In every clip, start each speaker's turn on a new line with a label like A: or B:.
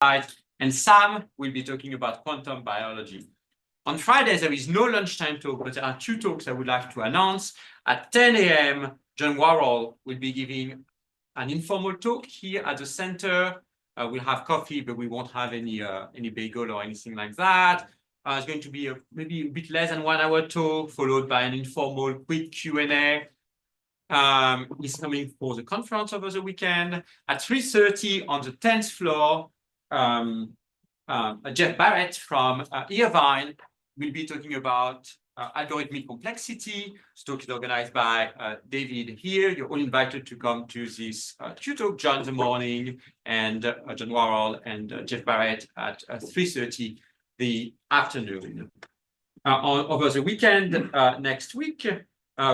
A: and Sam will be talking about quantum biology. On Fridays, there is no lunchtime talk, but there are two talks I would like to announce. At 10 a.m., John Warhol will be giving an informal talk here at the center. We'll have coffee, but we won't have any bagel or anything like that. It's going to be maybe a bit less than 1 hour talk, followed by an informal quick Q&A. He's coming for the conference over the weekend. At 3:30 on the 10th floor, Jeff Barrett from Irvine will be talking about algorithmic complexity. This talk is organized by David here. You're all invited to come to this talk, John in the morning, and John Warhol and Jeff Barrett at 3:30 the afternoon. Over the weekend next week,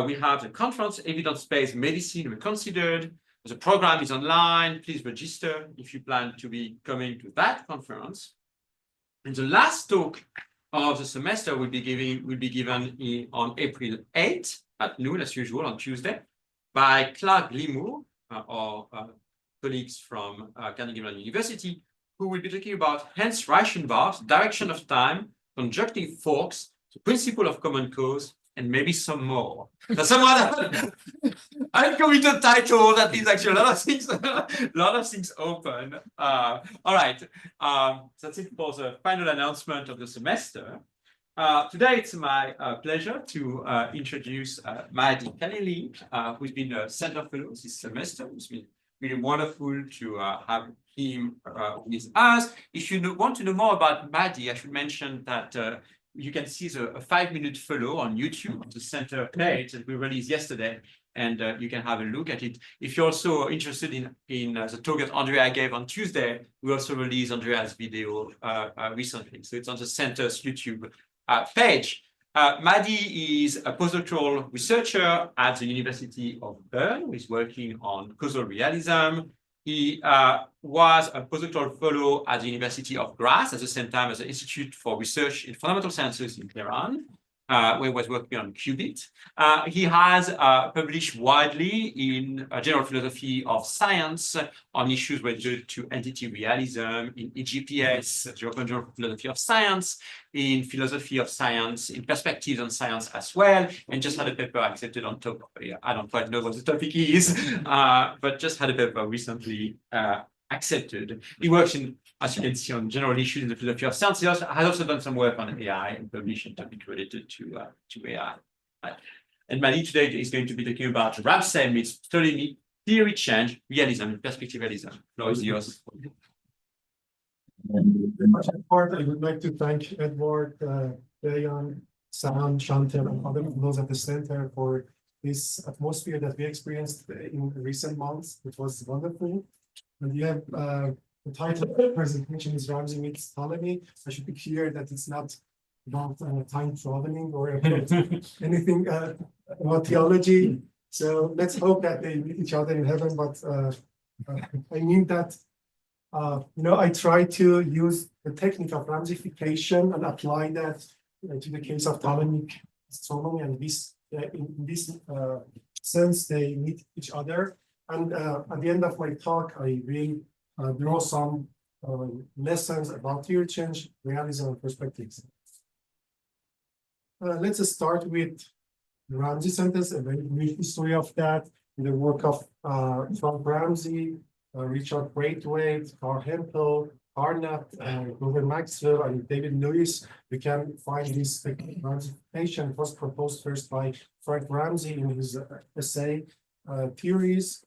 A: we have the conference, Evidence-Based Medicine Reconsidered. The program is online. Please register if you plan to be coming to that conference. And the last talk of the semester will be given on April 8th at noon, as usual, on Tuesday, by Clark Glimmour, our colleagues from Carnegie Mellon University, who will be talking about Hans Reichenbach's direction of time, conjunctive forks, the principle of common cause, and maybe some more. That's some other uncommitted title that is actually a lot of things open. All right, that's it for the final announcement of the semester. Today, it's my pleasure to introduce Mahdi Khalili, who's been a Center Fellow this semester. It's been really wonderful to have him with us. If you want to know more about Mahdi, I should mention that you can see a 5-minute follow on YouTube on the center page that we released yesterday, and you can have a look at it. If you're also interested in the talk that Andrea gave on Tuesday, we also released Andrea's video recently. So it's on the center's YouTube page. Mahdi is a postdoctoral researcher at the University of Bern, who is working on causal realism. He was a postdoctoral fellow at the University of Graz at the same time as the Institute for Research in Fundamental Sciences in Tehran, where he was working on qubit. He has published widely in general philosophy of science on issues related to entity realism, in EGPS, European Journal of Philosophy of Science, in philosophy of science, in perspectives on science as well, and just had a paper accepted on top. I don't quite know what the topic is, but just had a paper recently accepted. He works in, as you can see, on general issues in the philosophy of science. He has also done some work on AI and published a topic related to AI. And Mahdi today is going to be talking about Ramsey meets Ptolemy, theory change, realism, and perspectivism. The floor is yours.
B: I would like to thank Edward, Dayan, Sam, Chantel, and other those at the center for this atmosphere that we experienced in recent months. It was wonderful. And you have the title of the presentation is Ramsey meets Ptolemy. I should be clear that it's not about time traveling or about anything about theology. So let's hope that they meet each other in heaven. But I mean that, I try to use the technique of Ramseyfication and apply that to the case of Ptolemaic astronomy. And in this sense, they meet each other. And at the end of my talk, I will draw some lessons about theory change, realism, and perspectives. Let's start with the Ramsey-sentence, a very brief history of that, in the work of Frank Ramsey, Richard Braithwaite, Carl Hempel, Carnap, Rudolf Maxwell, and David Lewis. We can find this Ramseyfication. It was proposed first by Frank Ramsey in his essay, Theories,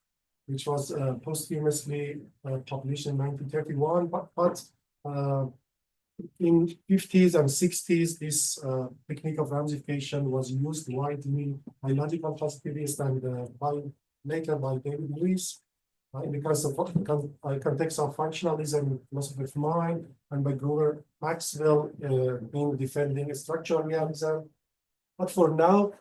B: which was posthumously published in 1931. But in 50s and 60s, this technique of Ramseyfication was used widely by logical positivists and later by David Lewis in the context of functionalism, philosophy of mind, and by Grover Maxwell in defending structural realism. But for now,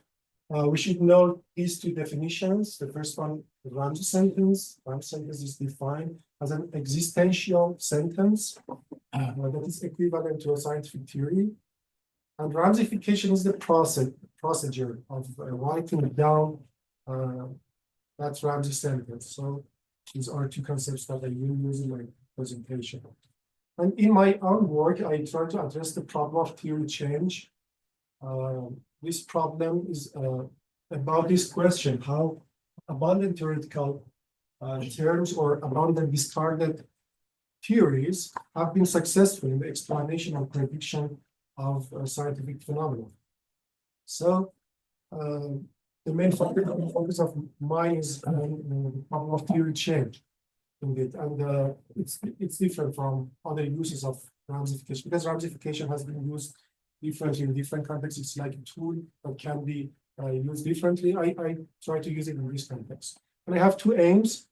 B: we should know these two definitions. The first one, the Ramsey-sentence. Ramsey-sentence is defined as an existential sentence that is equivalent to a scientific theory. And Ramseyfication is the procedure of writing down that Ramsey-sentence. So these are two concepts that I will use in my presentation. And in my own work, I try to address the problem of theory change. This problem is about this question: how abundant theoretical terms or abundant discarded theories have been successful in the explanation and prediction of scientific phenomena. So the main focus of mine is the problem of theory change, indeed, and it's different from other uses of Ramsey-fication, because Ramsey-fication has been used differently in different contexts. It's like a tool that can be used differently. I try to use it in this context, and I have two aims.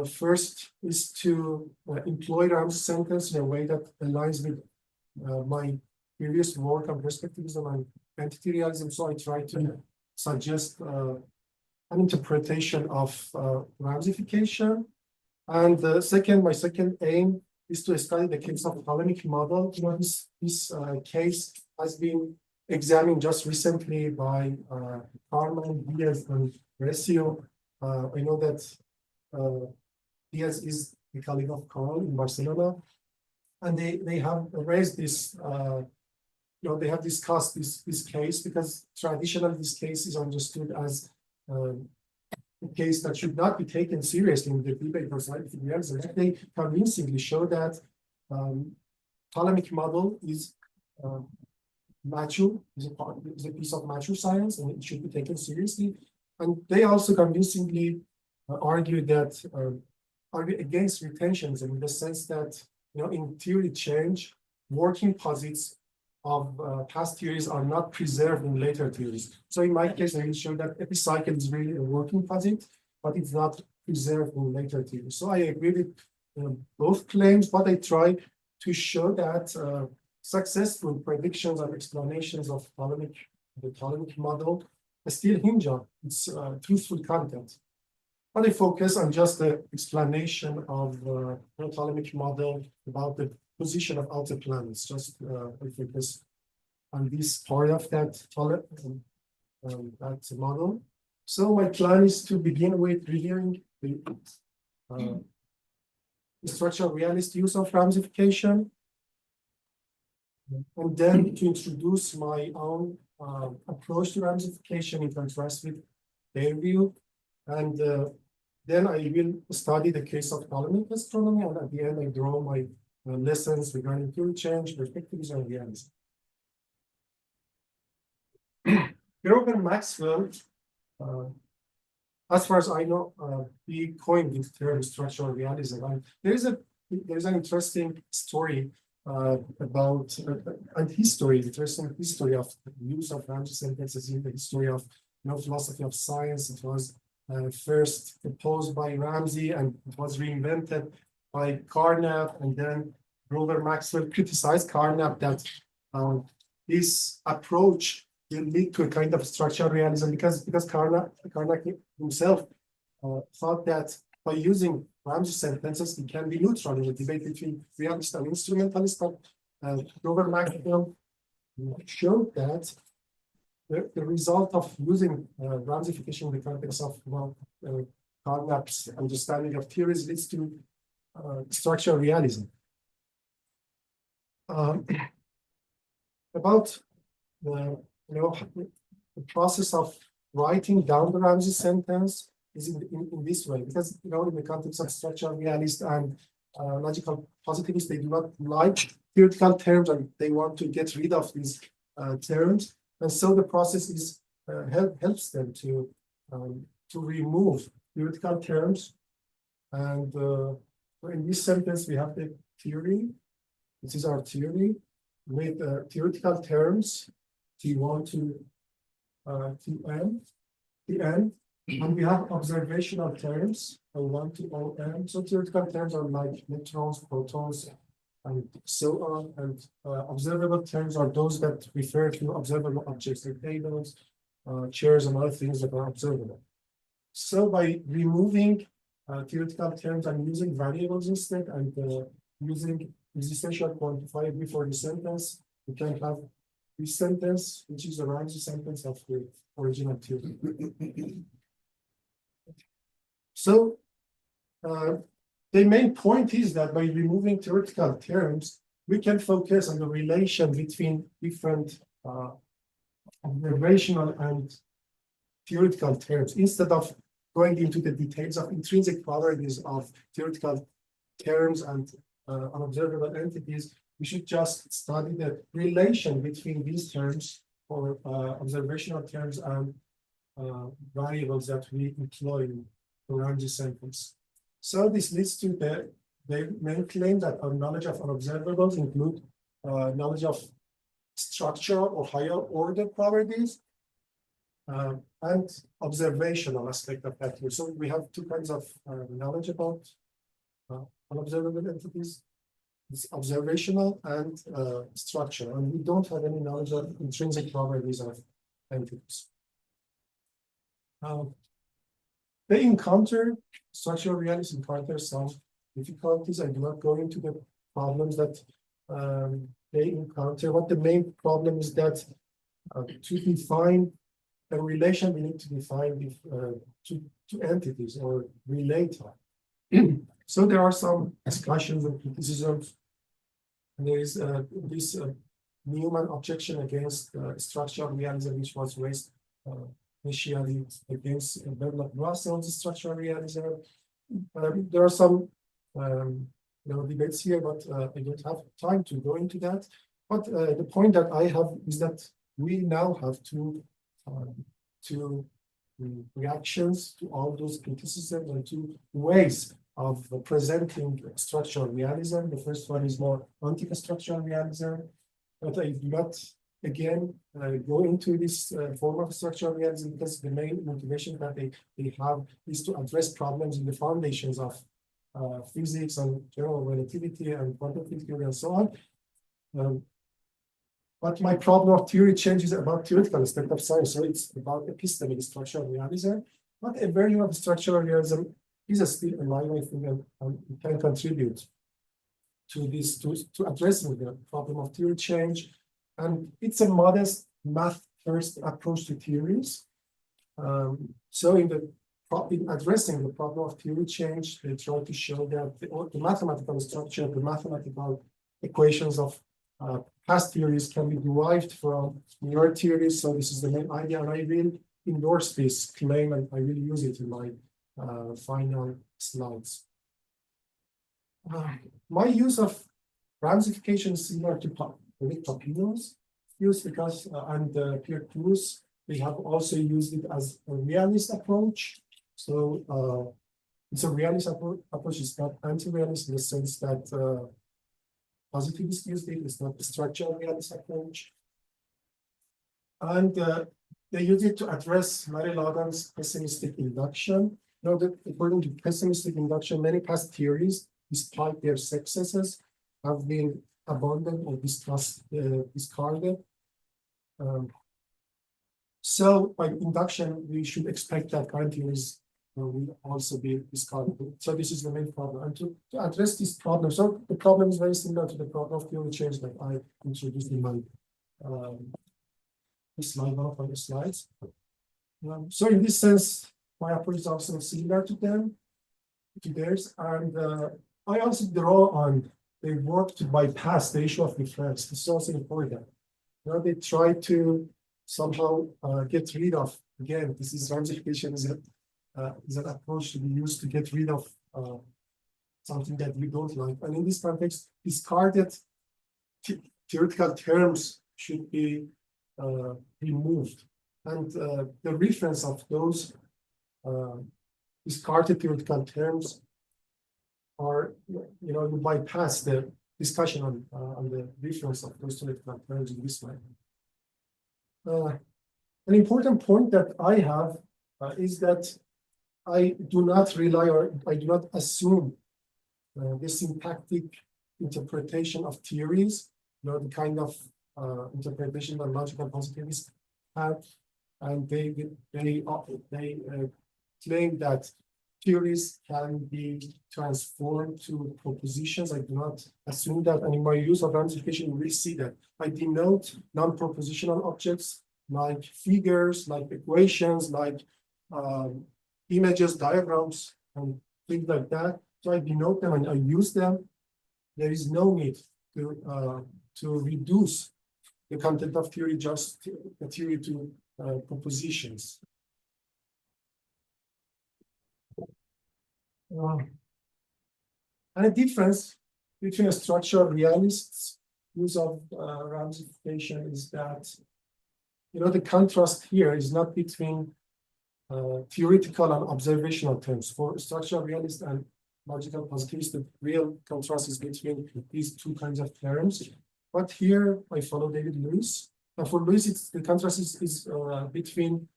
B: First is to employ Ramsey-sentence in a way that aligns with my previous work on perspectivism and entity realism. So I try to suggest an interpretation of Ramsey-fication. And my second aim is to study the case of Ptolemaic model. You know, this case has been examined just recently by Carnap, Diaz, and Recio. I know that Diaz is the colleague of Carl in Barcelona, and they have raised this. They have discussed this case because traditionally this case is understood as a case that should not be taken seriously in the debate for scientific realism. They convincingly show that Ptolemaic model is mature, is a piece of mature science, and it should be taken seriously. And they also convincingly argue against retentionism in the sense that, in theory change, working posits of past theories are not preserved in later theories. So in my case, I will show that epicycle is really a working posit, but it's not preserved in later theories. So I agree with both claims, but I try to show that successful predictions and explanations of the Ptolemaic model still hinge on its truthful content. But I focus on just the explanation of the Ptolemaic model about the position of outer planets. Just I focus on this part of that model. So my plan is to begin with reviewing the structural realist use of Ramsey-fication, and then to introduce my own approach to Ramsey-fication in contrast with their view, and then I will study the case of Ptolemaic astronomy, and at the end I draw my lessons regarding theory change, perspectivism, and realism. Rudolf and Maxwell, as far as I know, he coined the term structural realism. And there's an interesting story about interesting history of the use of Ramsey-sentences in the history of philosophy of science. It was first proposed by Ramsey, and it was reinvented by Carnap, and then Rudolf Maxwell criticized Carnap that this approach will lead to a kind of structural realism because Carnap himself thought that by using Ramsey-sentences, it can be neutral in the debate between realist and instrumentalist. But Rudolf Maxwell showed that the result of using Ramsey-fication in the context of Carnap's understanding of theories leads to structural realism. About the process of writing down the Ramsey sentence is in this way, because in the context of structural realist and logical positivists, they do not like theoretical terms and they want to get rid of these terms, and so the process is helps them to remove theoretical terms. And in this sentence we have the theory. This is our theory with theoretical terms T1 to Tn, and we have observational terms O1 to On. So theoretical terms are like neutrons, protons, and so on. And observable terms are those that refer to observable objects like tables, chairs, and other things that are observable. So by removing theoretical terms and using variables instead, and using existential quantifier before the sentence, we can have this sentence, which is a Ramsey-sentence of the original theory. So the the main point is that by removing theoretical terms, we can focus on the relation between different observational and theoretical terms instead of going into the details of intrinsic properties of theoretical terms and unobservable entities. We should just study the relation between these terms or observational terms and variables that we employ in the Ramsey-sentence. So this leads to the main claim that our knowledge of unobservables include knowledge of structural or higher order properties and observational aspect of that. So we have two kinds of knowledge about unobservable entities. It's observational and structural, and we don't have any knowledge of intrinsic properties of entities. Structural realists encounter some difficulties. I do not go into the problems that they encounter. What the main problem is that to define a relation, we need to define two entities or relate. So there are some discussions and criticisms. There is this Newman objection against structural realism, which was raised initially against Bernard Russell's structural realism. There are some debates here, but I don't have time to go into that. But the point that I have is that we now have two reactions to all those criticisms and two ways of presenting structural realism. The first one is more anti-structural realism, but I do not again go into this form of structural realism because the main motivation that they have is to address problems in the foundations of physics and general relativity and quantum theory and so on. But my problem of theory change is about theoretical aspect of science, so it's about epistemic structural realism. But a version of structural realism is still alive, I think, and it can contribute to this, to addressing the problem of theory change. And it's a modest math-first approach to theories. So in addressing the problem of theory change, they try to show that the mathematical structure, the mathematical equations of past theories can be derived from newer theories. So this is the main idea, and I will endorse this claim, and I will use it in my final slides. My use of Ramsey-fication is similar to David Papineau's use because and Pierre Cruz, they have also used it as a realist approach. So it's a realist approach. It's not anti-realist in the sense that positivists used it. It's not a structural realist approach. And they use it to address Mary Logan's pessimistic induction. Now, according to pessimistic induction, many past theories, despite their successes, have been abandoned or discarded. So by induction, we should expect that current theories will also be discarded. So this is the main problem. And to address this problem, so the problem is very similar to the problem of theory change that I introduced in my slide, one of my slides. So in this sense, my approach is also similar to theirs. And I also draw on they work to bypass the issue of difference. This is also important. They try to somehow get rid of, again, this is Ramsey-fication is an approach to be used to get rid of something that we don't like. And in this context, discarded theoretical terms should be removed. And the reference of those discarded theoretical terms are, you bypass the discussion on the reference of those theoretical terms in this way. An important point that I have is that I do not rely or I do not assume the syntactic interpretation of theories, the kind of interpretation that logical positivists have, and they claim that theories can be transformed to propositions. I do not assume that, and in my use of Ramsey-fication, you will see that I denote non-propositional objects like figures, like equations, like images, diagrams, and things like that. So I denote them and I use them. There is no need to reduce the content of theory just the theory to propositions. And a difference between a structural realist's use of Ramsey-sentences is that, the contrast here is not between theoretical and observational terms. For structural realist and logical positivist, the real contrast is between these two kinds of terms. But here I follow David Lewis. And for Lewis, the contrast is between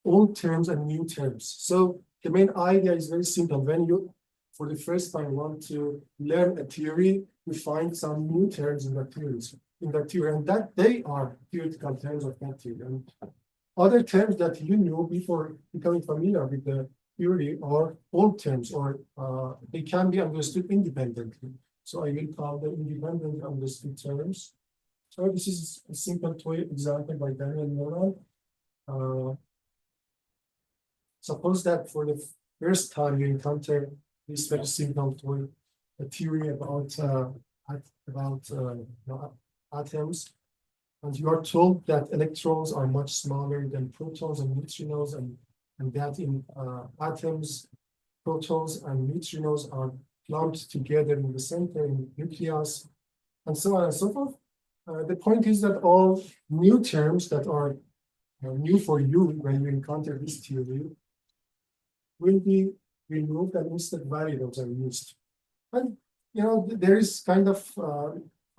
B: old terms and new terms. So the main idea is very simple. When you, for the first time, want to learn a theory, you find some new terms in that theory, and that they are theoretical terms of that theory. And other terms that you knew before becoming familiar with the theory are old terms, or they can be understood independently. So I will call them independently understood terms. So this is a simple toy example by Daniel Moran. Suppose that for the first time you encounter this very simple toy, a theory about atoms, and you are told that electrons are much smaller than protons and neutrinos, and that in atoms, protons and neutrinos are lumped together in the center, in the nucleus, and so on and so forth. The point is that all new terms that are new for you when you encounter this theory will be removed, and instead variables are used. And there is kind of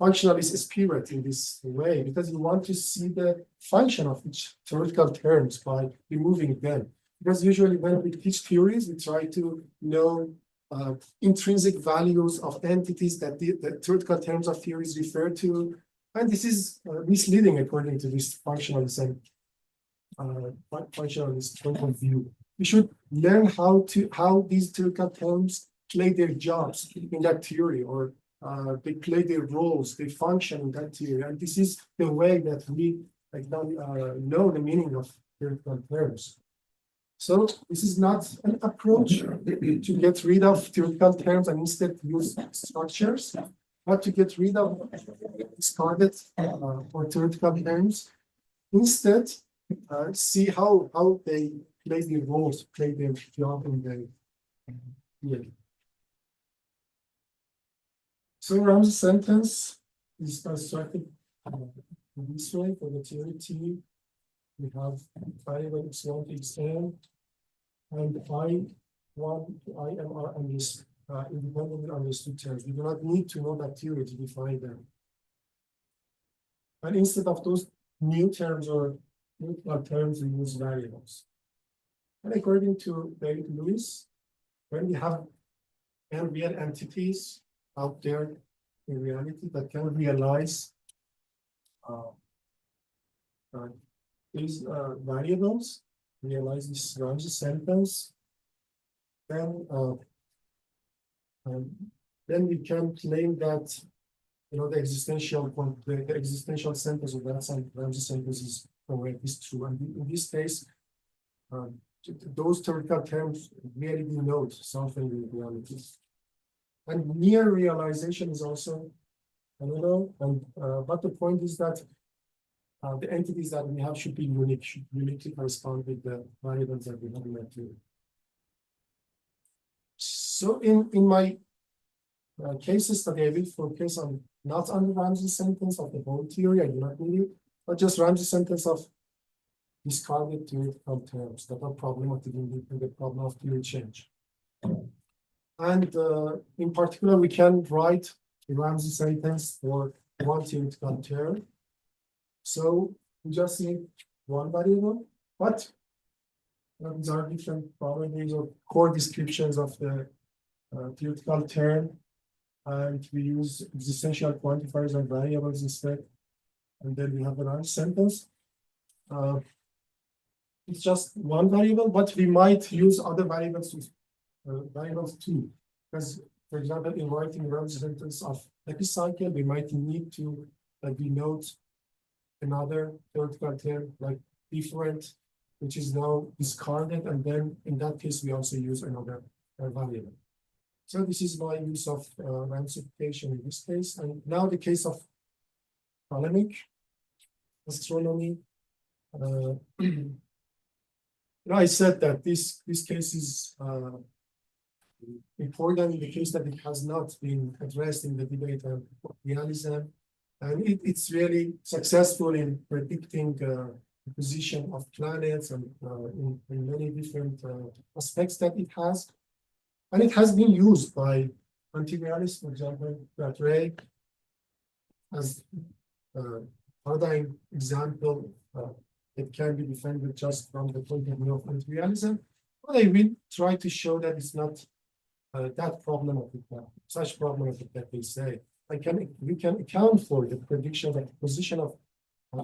B: functionalist spirit in this way, because you want to see the function of each theoretical terms by removing them. Because usually when we teach theories, we try to know intrinsic values of entities that the theoretical terms of theories refer to. And this is misleading according to this functionalist point of view. We should learn how these theoretical terms play their jobs in that theory, or they play their roles, they function in that theory. And this is the way that we know the meaning of theoretical terms. So this is not an approach to get rid of theoretical terms and instead use structures, but to get rid of discarded or theoretical terms. Instead, see how they play their roles, play their job in the field. So Ramsey-sentence is constructed in this way for the theory T. We have variable x1 to xn, and I1 to IM are independently understood terms. We do not need to know that theory to define them. And instead of those new terms or neutral terms, we use variables. And according to David Lewis, when we have real entities out there in reality that can realize these variables, realize this Ramsey-sentence, then we can claim that the existential sentence of that Ramsey-sentence is correct, is true. And in this case, those theoretical terms really denote something in reality. And near realization is also, but the point is that the entities that we have should be unique, should uniquely correspond with the variables that we have in that theory. So in my case study, I will focus not on the Ramsey-sentence of the whole theory, I do not need it, but just Ramsey-sentence of discarded theoretical terms that are problematic in the problem of theory change. And in particular, we can write a Ramsey-sentence for one theoretical term. So we just need one variable, but these are different properties or core descriptions of the theoretical term. And we use existential quantifiers and variables instead. And then we have a Ramsey-sentence. It's just one variable, but we might use other variables too. Because, for example, in writing Ramsey-sentence of epicycle, we might need to denote another theoretical term like different, which is now discarded, and then in that case we also use another variable. So this is my use of Ramsey-sentences in this case. And now the case of Ptolemaic astronomy. I said that this case is important in the case that it has not been addressed in the debate of realism. And it's really successful in predicting the position of planets and in many different aspects that it has. And it has been used by anti-realists, for example, that Ray as paradigm example. It can be defended just from the point of view of anti-realism. But I will try to show that it's not that problematic, such problematic that they say. We can account for the prediction of the position of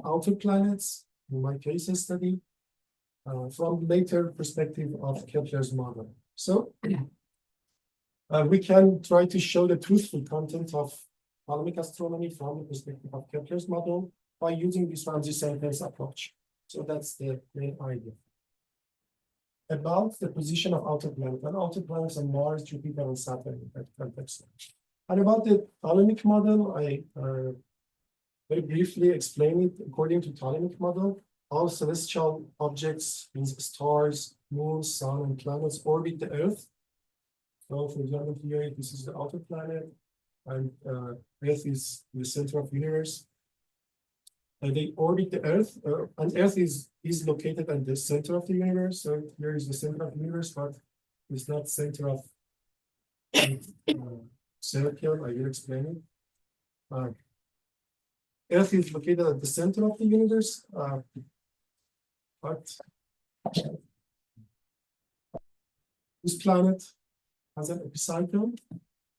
B: outer planets, in my case study, from later perspective of Kepler's model. So we can try to show the truthful content of Ptolemaic astronomy from the perspective of Kepler's model by using this Ramsey-sentence approach. So that's the main idea. About the position of outer planets, and outer planets are Mars, Jupiter, and Saturn in that context. And about the Ptolemaic model, I very briefly explain it. According to Ptolemaic model, all celestial objects, means stars, moons, sun, and planets, orbit the Earth. So, for example, here this is the outer planet, and Earth is the center of the universe. And they orbit the Earth, and Earth is located at the center of the universe. So here is the center of the universe, but it's not center of circle. I will explain it. Earth is located at the center of the universe, but this planet has an epicycle.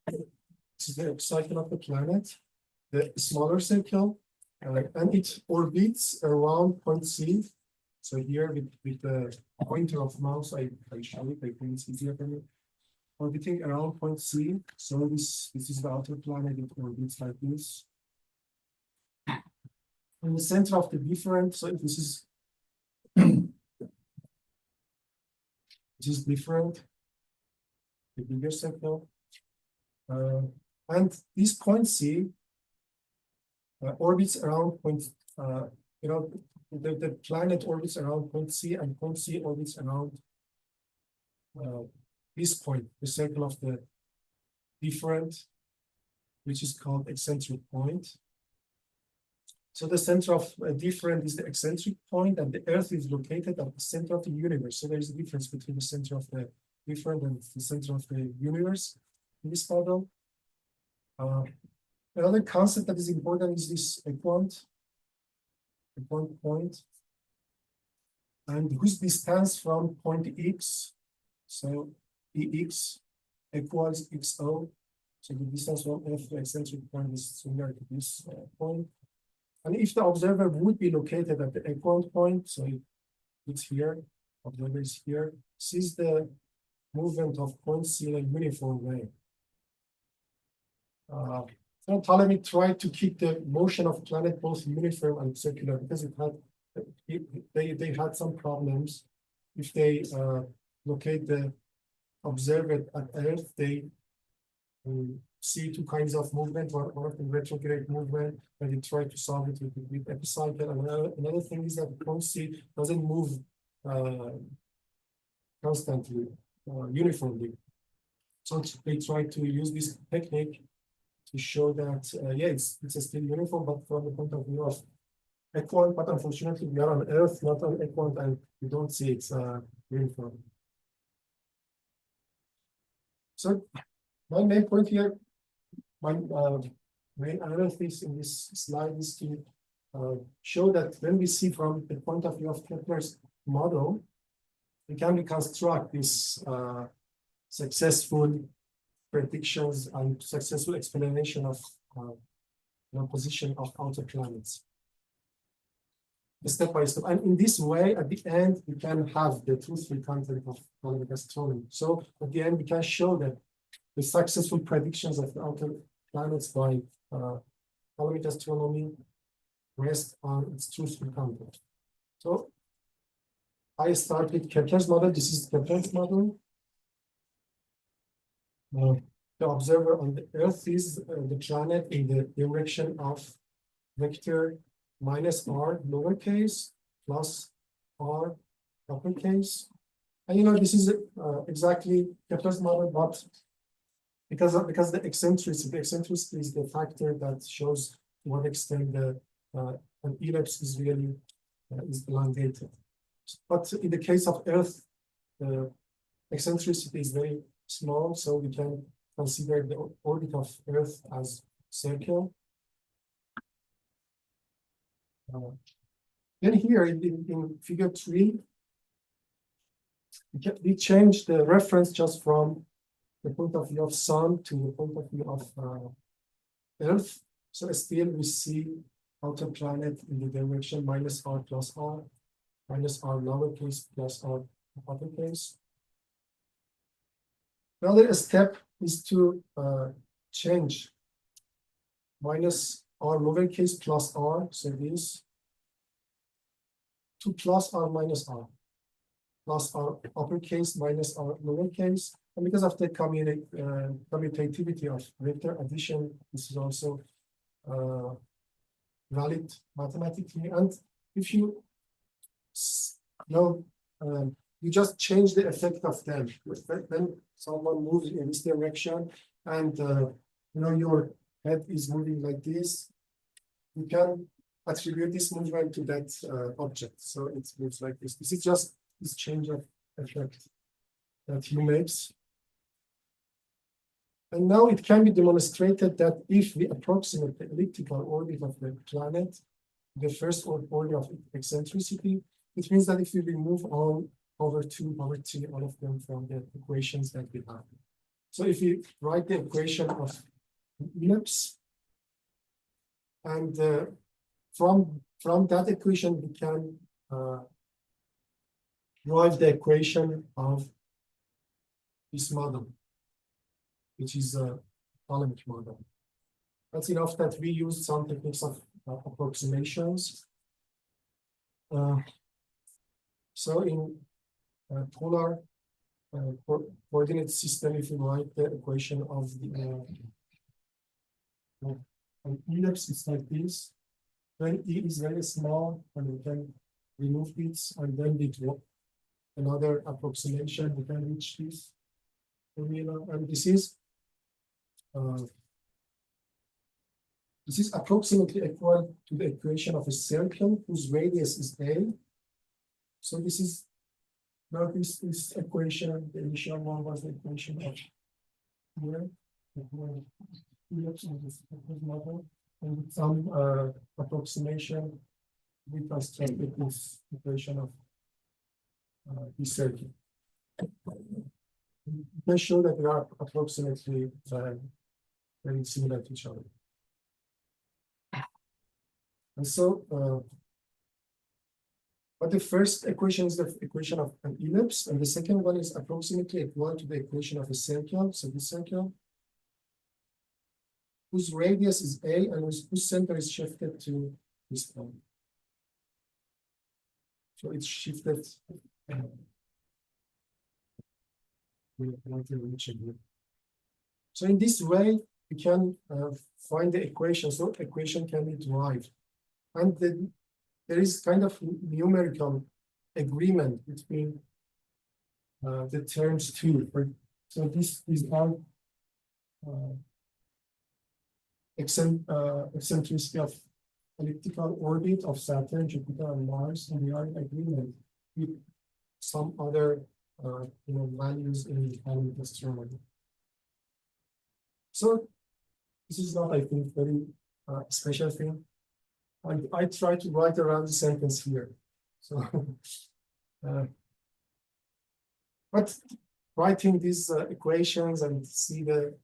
B: This is the epicycle of the planet, the smaller circle. And it orbits around point C. So here with the pointer of mouse, I show it. I think it's easier for me. Orbiting around point C. So this is the outer planet. It orbits like this. In the center of the different. So this is different. The bigger circle. And this point C. Orbits around point, the planet orbits around point C, and point C orbits around this point, the circle of the different, which is called eccentric point. So the center of different is the eccentric point, and the Earth is located at the center of the universe. So there is a difference between the center of the different and the center of the universe in this model. Another concept that is important is this equant point, and whose distance from point X. So Ex equals XO. So the distance from F to eccentric point is similar to this point. And if the observer would be located at the equant point, so it's here, observer is here, sees the movement of point C in a uniform way. So Ptolemy tried to keep the motion of planet both uniform and circular because they had some problems. If they locate the observer at Earth, they see two kinds of movement, one of the retrograde movement, and they try to solve it with epicycle. And another thing is that point C doesn't move constantly, uniformly. So they try to use this technique to show that, it's still uniform, but from the point of view of equant, but unfortunately we are on Earth, not on equant, and we don't see it's uniform. So my main point here, my main analysis in this slide is to show that when we see from the point of view of Kepler's model, we can reconstruct this successful predictions and successful explanation of position of outer planets, step by step. And in this way, at the end, we can have the truthful content of Ptolemaic astronomy. So at the end, we can show that the successful predictions of the outer planets by Ptolemaic astronomy rest on its truthful content. So I start with Kepler's model. This is Kepler's model. the observer on the Earth is the planet in the direction of vector minus r lowercase plus r uppercase. And you know, this is exactly Kepler's model, but because the eccentricity is the factor that shows to what extent the an ellipse is really is elongated. But in the case of Earth, the eccentricity is very small, so we can consider the orbit of Earth as circle. Then here in figure 3, we change the reference just from the point of view of Sun to the point of view of Earth. So still we see outer planet in the direction minus r plus r, minus r lowercase plus r uppercase. Another step is to change minus r lowercase plus r, so this, to plus r minus r, plus r uppercase minus r lowercase. And because of the commutativity of vector addition, this is also valid mathematically. And if you know, you just change the effect of them. When someone moves in this direction and you know, your head is moving like this, you can attribute this movement to that object. So it moves like this. This is just this change of effect that he makes. And now it can be demonstrated that if we approximate the elliptical orbit of the planet, the first order of eccentricity, it means that if we remove all over 2, over 3, all of them from the equations that we have. So if we write the equation of ellipse, and from that equation, we can derive the equation of this model, which is a Ptolemaic model. That's enough that we use some techniques of approximations. So in polar coordinate system, if you write the equation of the an ellipse, it's like this. When E is very small, and we can remove it, and then we do another approximation, we can reach this formula, and this is approximately equal to the equation of a circle whose radius is A. So this is now this equation, the initial one was the equation of here, ellipse in this model, and with some approximation, we constructed this equation of this circle. We can show that they are approximately very similar to each other. And so, but the first equation is the equation of an ellipse, and the second one is approximately equal to the equation of a circle. So this circle, whose radius is A and whose center is shifted to this point. So it's shifted. So in this way, we can find the equation. So the equation can be derived. And then there is kind of numerical agreement between the terms too. So these are eccentricity of elliptical orbit of Saturn, Jupiter, and Mars, and we are in agreement with some other values in astronomy. So this is not, I think, very special thing. I try to write a Ramsey-sentence here. So, but writing these equations and see the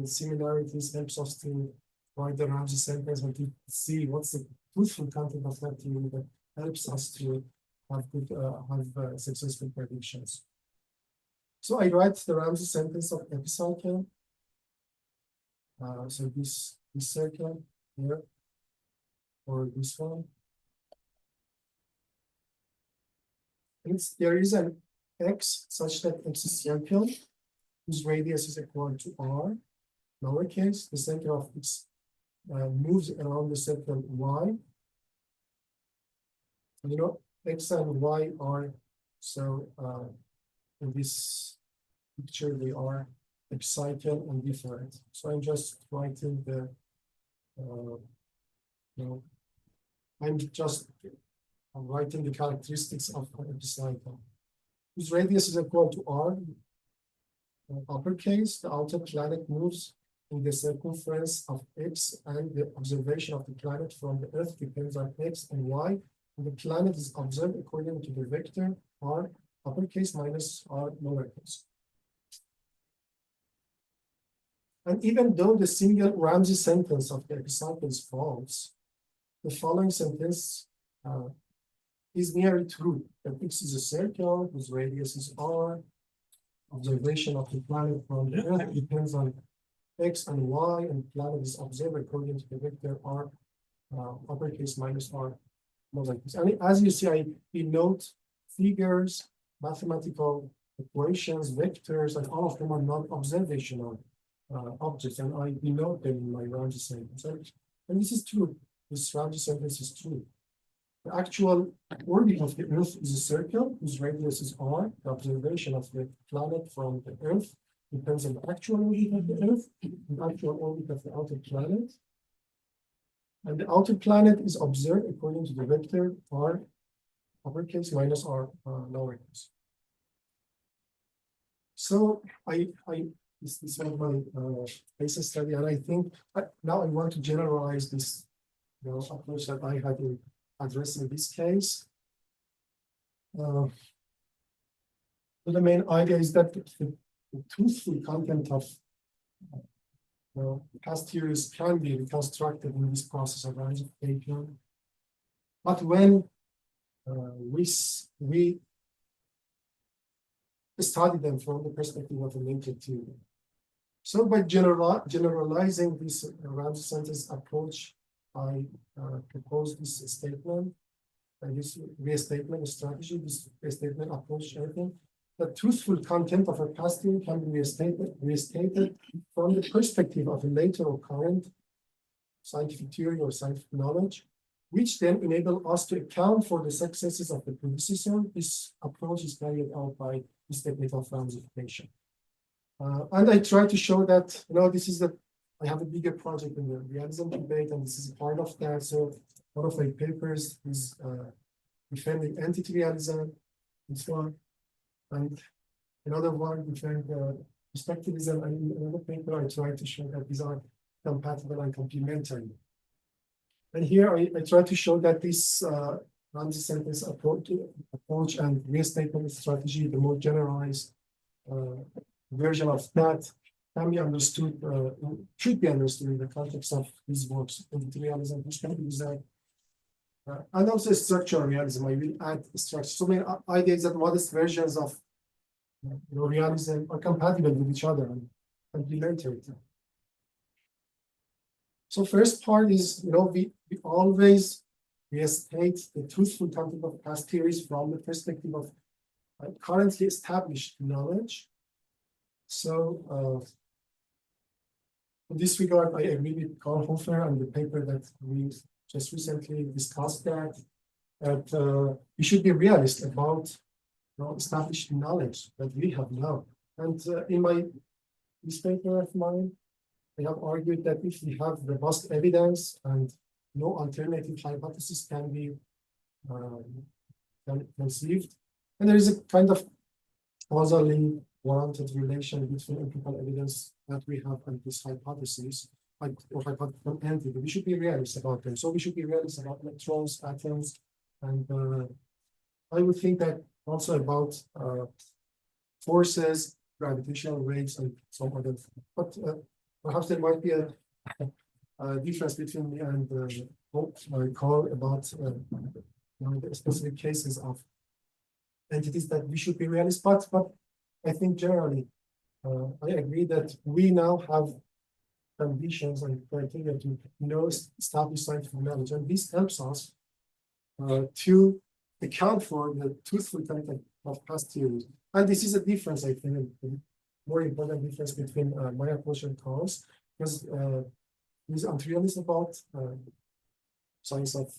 B: similarities helps us to write the Ramsey-sentence and to see what's the truthful content of that theory that helps us to have good, successful predictions. So I write the Ramsey-sentence of epicycle. So this circle here, or this one. And there is an x such that x is circle whose radius is equal to r. lowercase. The center of x moves around the circle y. You know, x and y are so in this picture they are excited and different. So I'm just writing the I'm writing the characteristics of an excited whose radius is equal to r. Uppercase, the outer planet moves in the circumference of x, and the observation of the planet from the Earth depends on x and y. And the planet is observed according to the vector r uppercase minus r lowercase. And even though the single Ramsey sentence of the example is false, the following sentence is nearly true. That x is a circle whose radius is r. Observation of the planet from the Earth depends on x and y, and the planet is observed according to the vector r uppercase minus r lowercase. And as you see, I denote figures, mathematical equations, vectors, and all of them are non-observational objects, and I denote them in my Ramsey sentence. And this is true. This Ramsey sentence is true. The actual orbit of the Earth is a circle whose radius is r. The observation of the planet from the Earth depends on the actual orbit of the Earth, the actual orbit of the outer planet. And the outer planet is observed according to the vector r uppercase minus r lowercase. So this is my basis study, and I think now I want to generalize this approach that I had in addressing this case. So the main idea is that the truthful content of past theories can be reconstructed in this process of ramification. But when we study them from the perspective of a linked theory. So by generalizing this Ramsey-sentence approach, I propose this statement, this restatement strategy, this restatement approach, everything. The truthful content of a past theory can be restated from the perspective of a later or current scientific theory or scientific knowledge, which then enable us to account for the successes of the predecessor. This approach is carried out by this technique of Ramsey-fication. And I try to show that, this is I have a bigger project in the realism debate, and this is a part of that. So one of my papers is defending entity realism, this one, and another one defend perspectivism, and in another paper I try to show that these are compatible and complementary. And here I try to show that this Ramsey-sentence approach and restatement strategy, the more generalized version of that, can be understood, should be understood in the context of these works, entity realism, perspectivism, and also structural realism. I will add structure. So many ideas that modest versions of realism are compatible with each other and complementary. So first part is, we always restate the truthful content of past theories from the perspective of currently established knowledge. So in this regard, I agree with Karl Hofer and the paper that we just recently discussed that we should be realist about established knowledge that we have now. And in this paper of mine, I have argued that if we have robust evidence and no alternative hypothesis can be conceived, and there is a kind of causally warranted relation between empirical evidence that we have and this hypothesis, or hypothetical entity. We should be realist about them. So we should be realist about electrons, atoms, and I would think that also about forces, gravitational waves, and some other. But perhaps there might be a difference between me and what I call about the specific cases of entities that we should be realist. But I think generally, I agree that we now have conditions and criteria to establish scientific knowledge, and this helps us to account for the truthful content of past theories. And this is a difference, I think, a more important difference between my approach and Karl's. because he's unrealistic about science of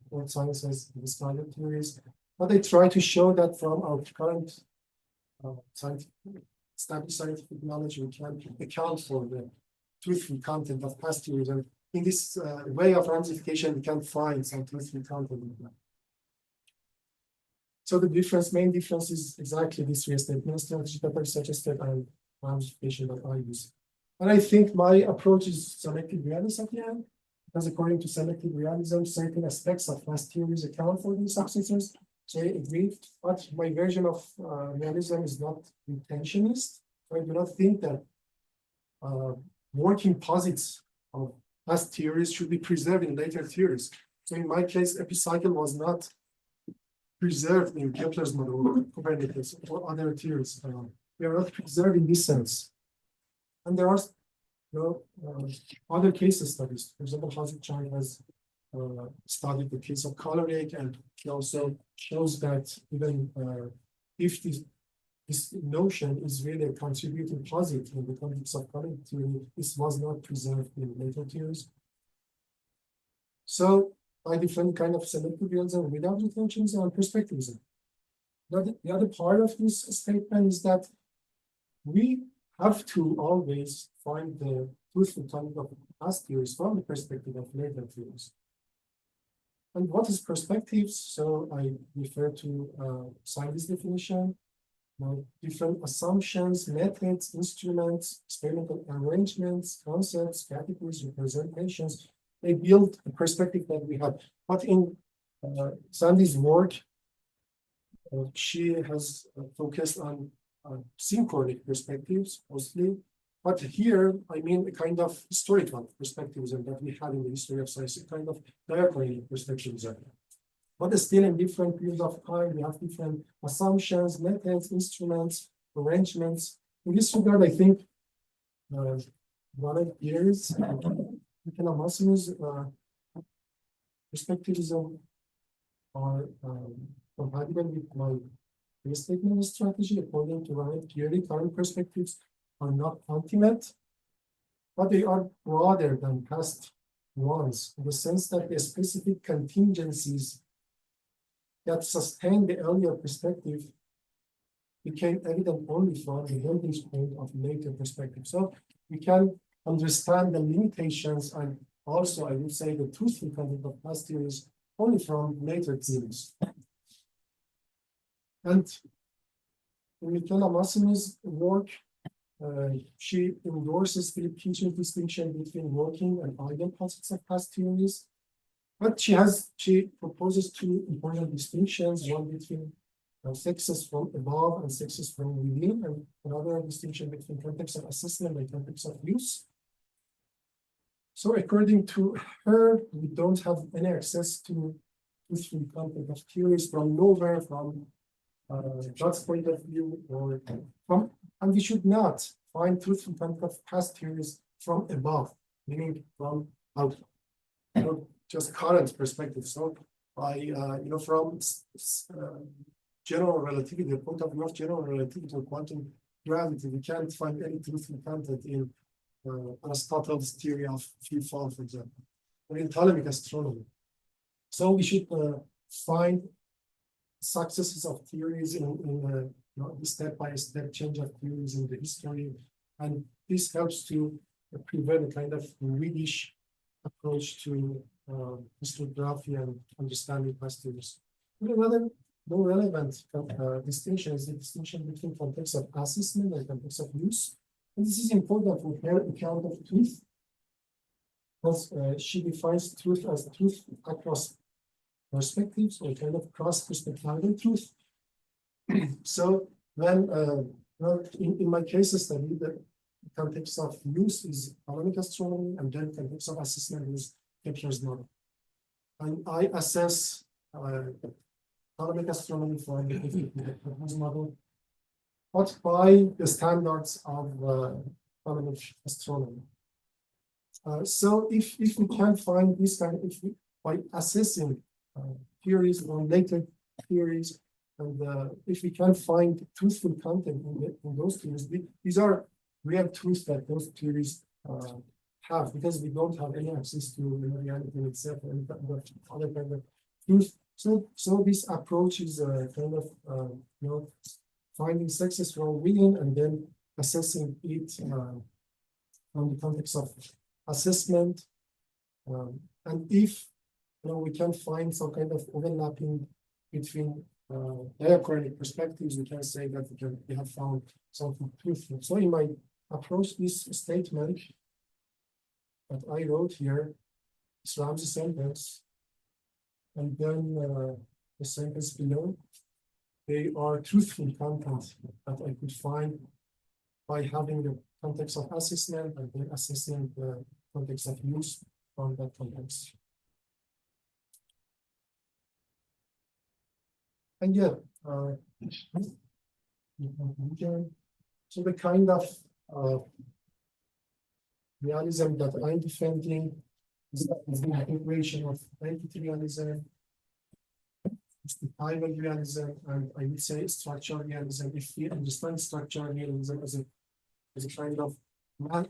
B: what sciences this kind of theories. But I try to show that from our current established scientific knowledge, we can account for the truthful content of past theories. And in this way of ramification, we can find some truthful content in them. So the main difference is exactly this restatement strategy that I suggested and ramification that I use. And I think my approach is selective realism at the end, because according to selective realism, certain aspects of past theories account for these successors. So I agree, but my version of realism is not intentionist. So I do not think that working posits of past theories should be preserved in later theories. So in my case, epicycle was not preserved in Kepler's model or Copernicus or other theories. We are not preserved in this sense. And there are other cases studies. For example, Chang has studied the case of Khalili, and he also shows that even if this notion is really a contributing posit in the context of Khalili theory, this was not preserved in later theories. So by different kind of selective realism without retentions and perspectivism. The other part of this statement is that we have to always find the truthful content of past theories from the perspective of later theories. And what is perspectives? So I refer to science definition, different assumptions, methods, instruments, experimental arrangements, concepts, categories, representations. They build a perspective that we have. But in Sandy's work, she has focused on synchronic perspectives mostly. But here, I mean, a kind of historical perspectivism that we had in the history of science, a kind of diachronic perspectivism. But still in different periods of time, we have different assumptions, methods, instruments, arrangements. In this regard, I think one of years, Ptolemaic perspectivism are compatible with my restatement strategy. According to Ryan theory, current perspectives are not ultimate, but they are broader than past ones, in the sense that the specific contingencies that sustain the earlier perspective became evident only from the vantage point of later perspective. So we can understand the limitations and also, I would say, the truthful content of past theories only from later theories. And in Ptolemaic work, she endorses Philip Kitcher's distinction between working and ideal posits of past theories. But she proposes two important distinctions, one between success from above and success from within, and another distinction between context of assessment and context of use. So according to her, we don't have any access to truthful content of theories from nowhere, from God's point of view, or from, and we should not find truthful content of past theories from above, meaning from out, just current perspective. So by from general relativity, the point of view of general relativity or quantum gravity, we can't find any truthful content in Aristotle's theory of field fall, for example, or in Ptolemaic astronomy. So we should find successes of theories in step-by-step change of theories in the history, and this helps to prevent a kind of Swedish approach to historiography and understanding past theories. Another more relevant distinction is the distinction between context of assessment and context of use. And this is important for her account of truth, because she defines truth as truth across perspectives, or kind of cross-perspectival truth. So when in my case study, the context of use is Ptolemaic astronomy, and then context of assessment is Kepler's model. And I assess Ptolemaic astronomy for the Kepler's model, but by the standards of Ptolemaic astronomy. So if we can find this kind of, by assessing theories or later theories, and if we can find truthful content in those theories, these are real truths that those theories have, because we don't have any access to reality itself or any other kind of truth. So this approach is kind of finding success from within and then assessing it from the context of assessment. And if we can find some kind of overlapping between diachronic perspectives, we can say that we have found something truthful. So in my approach, this statement that I wrote here is Ramsey-sentence, and then the sentence below, they are truthful content that I could find by having the context of assessment and then assessing the context of use from that context. And yeah, so the kind of realism that I'm defending is the integration of entity realism, justifiable realism, and I would say structural realism. If we understand structural realism as a kind of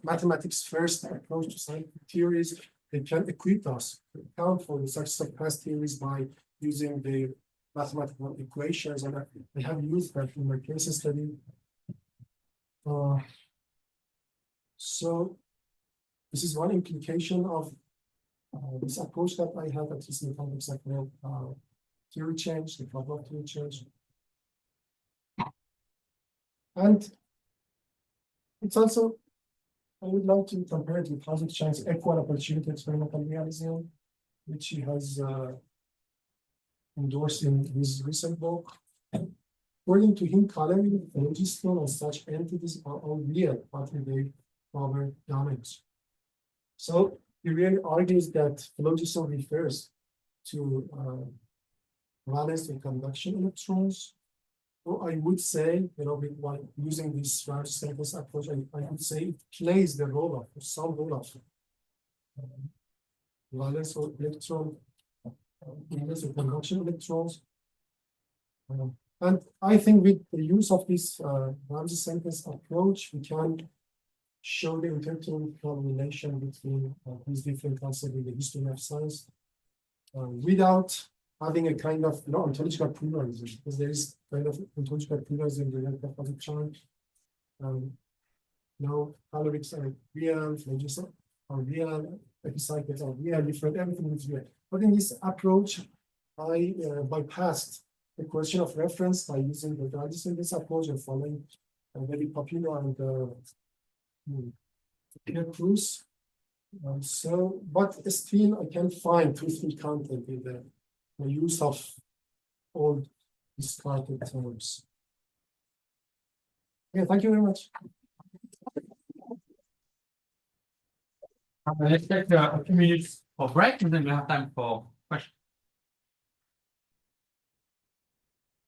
B: mathematics first approach to scientific theories, they can equip us to account for the success of past theories by using the mathematical equations, and I have used that in my case study. So this is one implication of this approach that I have, at least in the context of theory change, the problem of theory change. And it's also, I would like to compare it with Hans Chang's equal opportunity experimental realism, which he has endorsed in his recent book. According to him, Khalili, phlogiston, and such entities are all real, but in their proper domains. So he really argues that phlogiston refers to valence and conduction electrons. Or I would say, with using this Ramsey-sentence approach, I would say it plays the role of some role of valence or electron, valence or conduction electrons. And I think with the use of this Ramsey-sentence approach, we can show the intertemporal relation between these different concepts in the history of science without having a kind of ontological pluralism, because there is kind of ontological pluralism in the Rudolf Carnap. Calorics are real, phlogiston are real, epicycles are real, different, everything is real. But in this approach, I bypassed the question of reference by using the Ramsey-sentence approach and following David Papineau and Pierre Cruz. But still, I can find truthful content in the use of all discarded terms. Yeah, thank you very much.
A: Let's take a few minutes for break, and then we have time for questions.